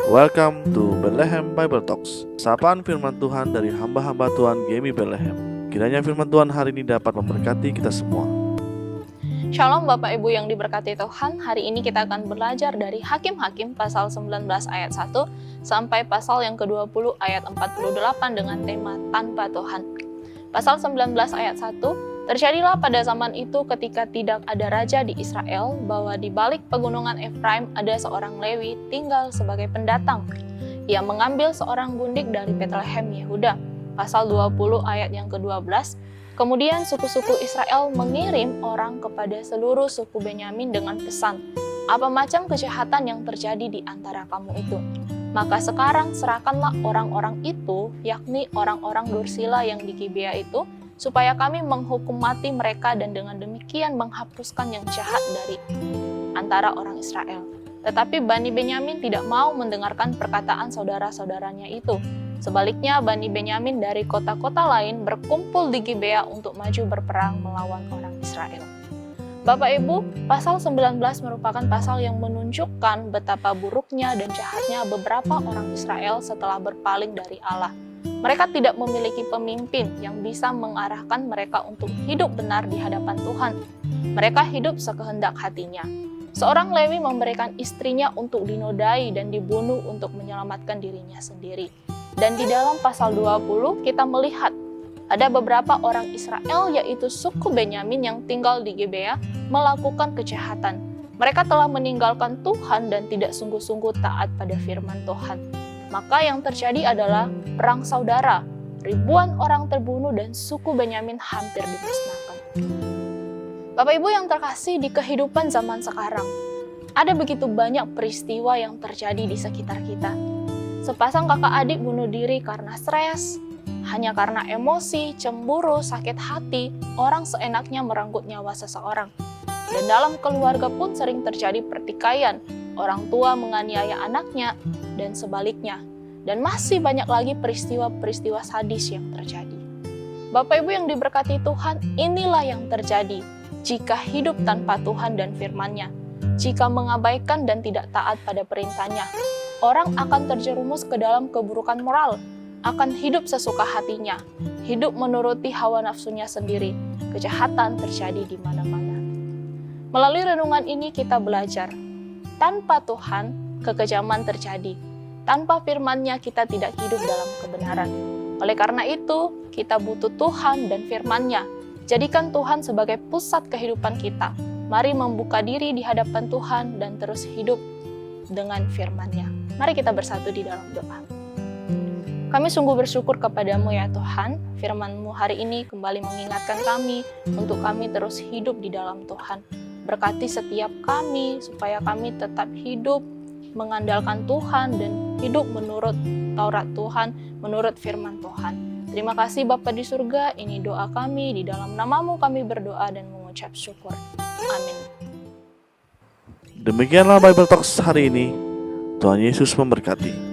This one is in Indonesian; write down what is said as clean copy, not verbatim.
Welcome to Bethlehem Bible Talks. Sapaan firman Tuhan dari hamba-hamba Tuhan GMI Bethlehem. Kiranya firman Tuhan hari ini dapat memberkati kita semua. Shalom Bapak Ibu yang diberkati Tuhan. Hari ini kita akan belajar dari Hakim-Hakim pasal 19 ayat 1 sampai pasal yang ke-20 ayat 48 dengan tema Tanpa Tuhan. Pasal 19 ayat 1, terjadilah pada zaman itu ketika tidak ada raja di Israel, bahwa di balik pegunungan Efraim ada seorang Lewi tinggal sebagai pendatang. Ia mengambil seorang gundik dari Bethlehem Yehuda. Pasal 20 ayat yang ke-12, kemudian suku-suku Israel mengirim orang kepada seluruh suku Benyamin dengan pesan, apa macam kejahatan yang terjadi di antara kamu itu. Maka sekarang serahkanlah orang-orang itu, yakni orang-orang Dursila yang di Gibea itu, supaya kami menghukum mati mereka dan dengan demikian menghapuskan yang jahat dari antara orang Israel. Tetapi Bani Benyamin tidak mau mendengarkan perkataan saudara-saudaranya itu. Sebaliknya, Bani Benyamin dari kota-kota lain berkumpul di Gibea untuk maju berperang melawan orang Israel. Bapak Ibu, pasal 19 merupakan pasal yang menunjukkan betapa buruknya dan jahatnya beberapa orang Israel setelah berpaling dari Allah. Mereka tidak memiliki pemimpin yang bisa mengarahkan mereka untuk hidup benar di hadapan Tuhan. Mereka hidup sekehendak hatinya. Seorang Lewi memberikan istrinya untuk dinodai dan dibunuh untuk menyelamatkan dirinya sendiri. Dan di dalam pasal 20 kita melihat ada beberapa orang Israel, yaitu suku Benyamin yang tinggal di Gibea, melakukan kejahatan. Mereka telah meninggalkan Tuhan dan tidak sungguh-sungguh taat pada firman Tuhan. Maka yang terjadi adalah perang saudara. Ribuan orang terbunuh dan suku Benyamin hampir dimusnahkan. Bapak Ibu yang terkasih, di kehidupan zaman sekarang, ada begitu banyak peristiwa yang terjadi di sekitar kita. Sepasang kakak adik bunuh diri karena stres, hanya karena emosi, cemburu, sakit hati, orang seenaknya merenggut nyawa seseorang. Dan dalam keluarga pun sering terjadi pertikaian, orang tua menganiaya anaknya, dan sebaliknya. Dan masih banyak lagi peristiwa-peristiwa sadis yang terjadi. Bapak Ibu yang diberkati Tuhan, inilah yang terjadi jika hidup tanpa Tuhan dan firman-Nya. Jika mengabaikan dan tidak taat pada perintah-Nya, orang akan terjerumus ke dalam keburukan moral, akan hidup sesuka hatinya, hidup menuruti hawa nafsunya sendiri. Kejahatan terjadi di mana-mana. Melalui renungan ini kita belajar, tanpa Tuhan, kekejaman terjadi. Tanpa firman-Nya kita tidak hidup dalam kebenaran. Oleh karena itu, kita butuh Tuhan dan firman-Nya. Jadikan Tuhan sebagai pusat kehidupan kita. Mari membuka diri di hadapan Tuhan dan terus hidup dengan firman-Nya. Mari kita bersatu di dalam doa. Kami sungguh bersyukur kepadamu ya Tuhan, firman-Mu hari ini kembali mengingatkan kami untuk kami terus hidup di dalam Tuhan. Berkati setiap kami supaya kami tetap hidup mengandalkan Tuhan dan hidup menurut Taurat Tuhan, menurut firman Tuhan. Terima kasih Bapa di surga, ini doa kami, di dalam nama-Mu kami berdoa dan mengucap syukur. Amin. Demikianlah Bible Talks hari ini. Tuhan Yesus memberkati.